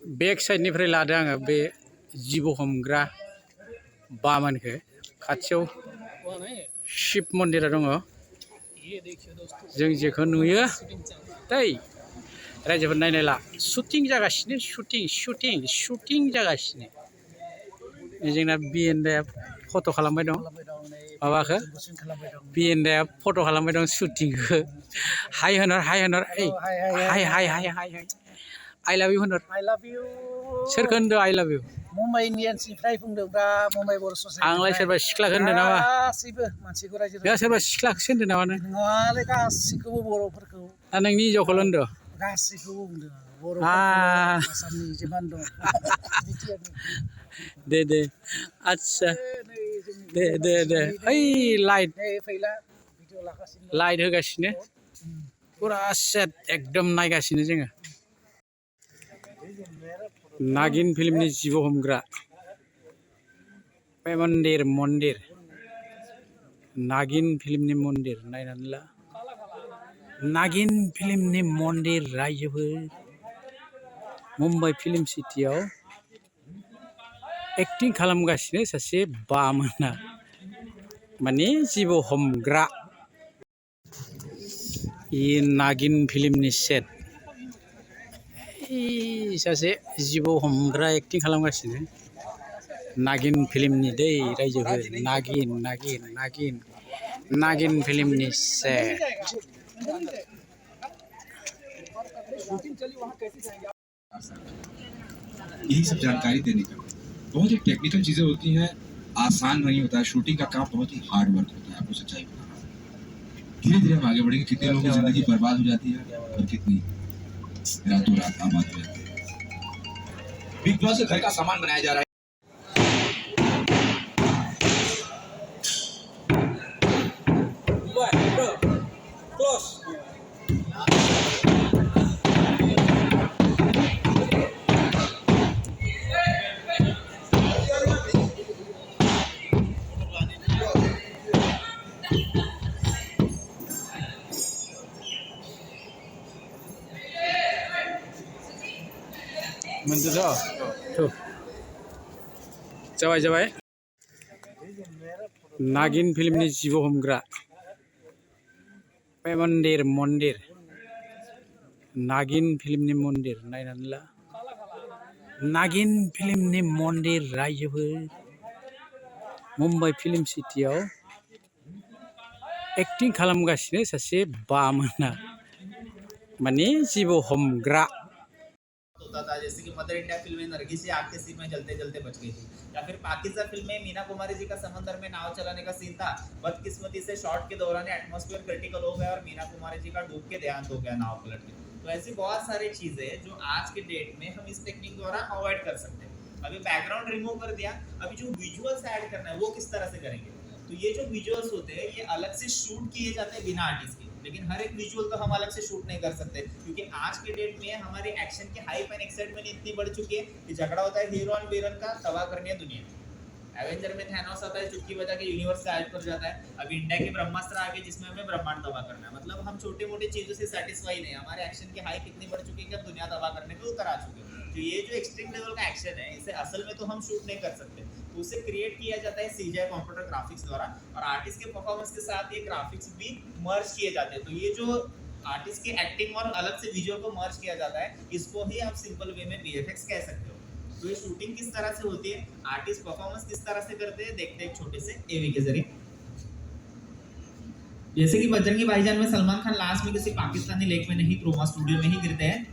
बेक साइडनिफ्राय लादों आङो बे जिबौ हमग्रा बामोनखौ खाथियाव शिब मन्दिरा दङ जों जेखौ नुयो दै रायजोफोर नायनायला शुटिं जागासिनो शुटिं जागासिनो जोंना बिएनदाया फट' खालामबाय दं माबाखौ बिएनदाया फट' खालामबाय दं शुटिंखौ हाय होनर ओइ हाय I love you होनर I love you सोरखौ होनदों I love you मुम्बाइ इन्डियान्सनिफ्राय बुंदोंब्रा मुम्बाइ बर' ससाइटि आंलाय सोरबा सिख्लाखौ होनदों नामा गासैबो मानसिखौ रायजो नोंहा सोरबा सिख्लाखौसो होनदों नामा नों नङालै गासैखौबो बर'फोरखौ दा नोंनि हिन्जावखौल' होनदों गासैखौबो बुंदों बर'फोरखौ आसामनि जेमान दं दे आच्छा दे ओइ लाइट होगासिनो फुरा सेट एकदम नायगासिनो जोङो नागिन फिल्मनि जिबौ हमग्रा बे मन्दिर नागिन फिल्मनि मन्दिर नायनानै ला नागिन फिल्मनि मन्दिर रायजोफोर मुम्बाइ फिल्म सिटियाव एक्टिं खालामगासिनो सासे बामोना माने जिबौ हमग्रा नागिन फिल्मनि सेट सासे जिबौ हमग्रा एक्टिं खालामगासिनो नागिन फिल्मनि दै रायजोफोर नागिन फिल्मनि सेट यही सब जानकारी देने का बहुत ही टेक्निकल चीजें होती हैं आसान नहीं होता है शूटिंग का काम बहुत ही हार्ड वर्क होता है आपको सच्चाई बताना धीरे धीरे हम आगे बढ़ेंगे कितने लोगों की जिंदगी बर्बाद हो जाती है और कितनी रातों रात आबाद हो जाती है बिग बॉस से घर का सामान बनाया जा रहा है जाबाय नागिन फिल्मनि जिबौ हमग्रा बे मन्दिर नागिन फिल्मनि मन्दिर नायनानै ला नागिन फिल्मनि मन्दिर रायजोफोर मुम्बाइ फिल्म सिटियाव एक्टिं खालामगासिनो सासे बामोना माने जिबौ हमग्रा होता था जैसे कि मदर इंडिया फिल्म में नरगिस आग के सीन में जलते जलते बच गई थी या फिर पाकिस्तान फिल्म में मीना कुमारी जी का समंदर में नाव चलाने का सीन था बदकिस्मती से शॉट के दौरान एटमॉस्फेयर क्रिटिकल हो गया और मीना कुमारी जी का डूब के देहांत हो गया नाव पलट के तो ऐसी बहुत सारी चीजें जो आज के डेट में हम इस टेक्निक द्वारा अवॉइड कर सकते हैं अभी बैकग्राउंड रिमूव कर दिया अभी जो विजुअल्स ऐड करना है वो किस तरह से करेंगे तो ये जो विजुअल्स होते हैं ये अलग से शूट किए जाते हैं बिना आर्टिस्ट के लेकिन हर एक विजुअल तो हम अलग से शूट नहीं कर सकते क्योंकि आज के डेट में हमारे एक्शन की हाइप एंड एक्साइटमेंट इतनी बढ़ चुकी है कि झगड़ा होता है हीरो और विलन का तबाह करनी है दुनिया एवेंजर में थैनोस आता है चुटकी बजा के यूनिवर्स गायब कर जाता है अब इंडिया के ब्रह्मास्त्र आ गए जिसमें हमें ब्रह्मांड तबाह करना है मतलब हम छोटे मोटे चीजों से सेटिस्फाई नहीं हमारे एक्शन की हाइप इतनी बढ़ चुकी है कि अब दुनिया तबाह करने के ऊपर आ चुके हैं तो ये जो एक्सट्रीम लेवल का एक्शन है इसे असल में तो हम शूट नहीं कर सकते तो उसे क्रिएट किया जाता है सीजीआई कंप्यूटर ग्राफिक्स द्वारा और आर्टिस्ट के परफॉर्मेंस के साथ ये ग्राफिक्स भी मर्ज किए जाते हैं तो ये जो आर्टिस्ट की एक्टिंग और अलग से विजुअल को मर्ज किया जाता है इसको ही आप सिंपल वे में वीएफएक्स कह सकते हो तो ये शूटिंग किस तरह से होती है आर्टिस्ट परफॉर्मेंस किस तरह से करते हैं देखते हैं एक छोटे से एवी के जरिए जैसे कि बजरंगी भाईजान में सलमान खान लास्ट में किसी पाकिस्तानी लेक में नहीं क्रोमा स्टूडियो में ही गिरते हैं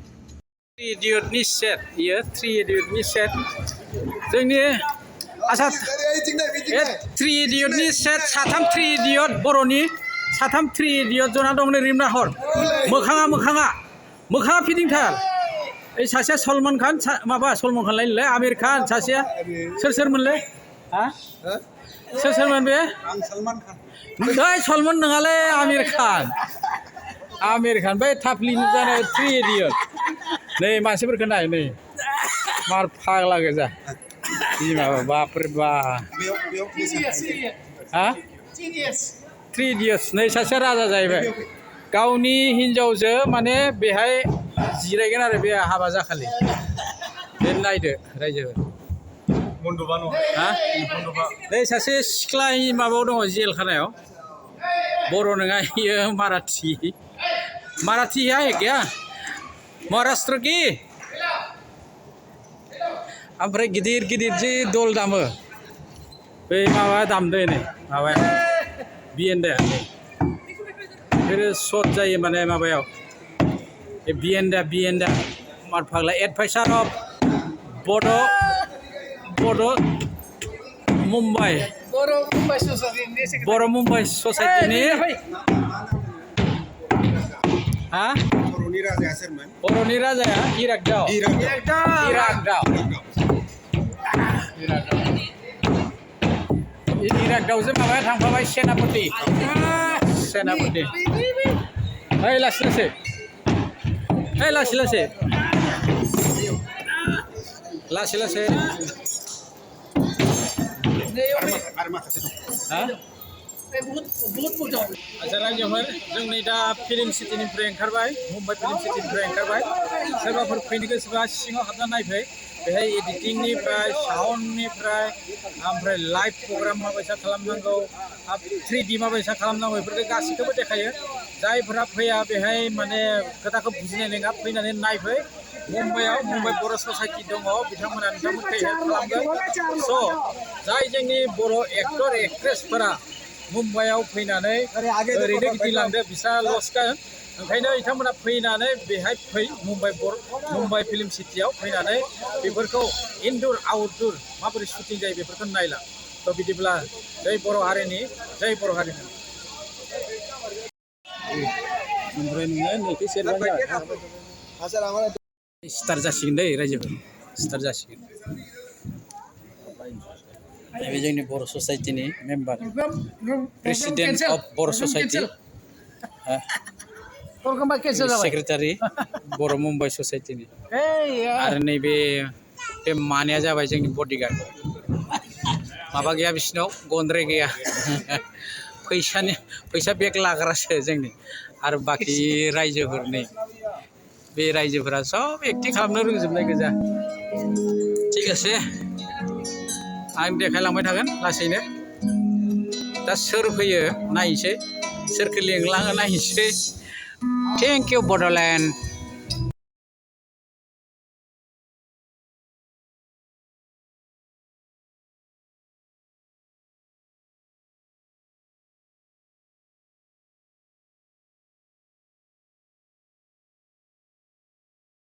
थ्री इडियटनि सेट ये थ्री इडियटनि सेट जोंनि आसा थ्री इडियटनि सेट साथाम थ्री इडियट बर'नि साथाम थ्री इडियट जना दं नै रिमना हर मोखाङा फिदिंथार ओइ सासेया सलमान खान माबा सलमान खान लायनोलै आमिर खान सासेया सोरमोनलै हा सोरमोन बे आं सलमान खान ओइ सलमान नङालै आमिर खान बै थाफ्लिनि जानाय थ्रि इडियट नै मानसिफोरखौ नाय नै मार फाग्ला गोजा बिमा बापरे बा हा थ्रि इडियट्स नै सासेया राजा जाहैबाय गावनि हिन्जावजों माने बेहाय जिरायगोन आरो बे हाबा जाखालि बे नायदो रायजो हा नै सासे सिख्लानि माबायाव दङ जेल खानायाव बर' नङा इयो माराठी है क्या महाराष्ट्र की ओमफ्राय गिदिर गिदिर जि दल दामो बे माबा दामदो नै माबाया बिएनडा बिसोरो शट जायो माने माबायाव बे बिएनडा मार फाग्ला एडभाइसार अफ बड' मुम्बाइ बर' मुम्बाइ ससाइटिनि हा बर'नि राजाया इरागदाव इरागदावजों माबाया थांफाबाय सेनापति ओइ लासै आচ্ছা रायजोफोर जों नै दा फिल्म सिटिनिफ्राय ओंखारबाय मुम्बाइ फिल्म सिटिनिफ्राय ओंखारबाय सोरबाफोर फैनो गोसोबा सिङाव हाबना नायफै बेहाय एडिटिंनिफ्राय साउन्डनिफ्राय ओमफ्राय लाइभ प्रग्राम माबायसा खालामनांगौ 3D माबायसा खालामनांगौ बेफोरखौ गासैखौबो देखायो जायफोरा फैया बेहाय माने खोथाखौ बुजिनाय नङा फैनानै नायफै मुम्बाइआव मुम्बाइ बर' ससाइटि दङ बिथांमोना नोंथांमोनखौ हेल्प खालामगोन स' जाय जोंनि बर' एक्टर एक्ट्रेसफोरा मुम्बाइआव फैनानै ओरैनो गिदिंलांदो बिसा लस जागोन ओंखायनो बिथांमोना फैनानै बेहाय फै मुम्बाइ फिल्म सिटियाव फैनानै बेफोरखौ इनडुर आउटडुर माबोरै शुटिं जायो बेफोरखौ नायला थ' बिदिब्ला जै बर' हारिनि ओमफ्राय नोङो नैखौ सेरबानो जाबाय स्टार्ट जासिगोन दै रायजोफोर स्टार्ट जासिगोन नैबे जोंनि बर' ससाइटिनि member president of Boro' society secretary Boro' Mumbai ससाइटिनि आरो नैबे बे मानैया जाबाय जोंनि बडिगार्ड माबा गैया बिसिनाव गन्द्राय गैया फैसा बेग लाग्रासो जोंनि आरो बाखि रायजोफोरनि बे रायजोफोरा सब एक्टिं खालामनो रोंजोबनाय गोजा थिग आसे आं देखायलांबाय थागोन लासैनो दा सोर फैयो नायनोसै सोरखौ लिंलाङो नायनोसै थेंक इउ बड'लेण्ड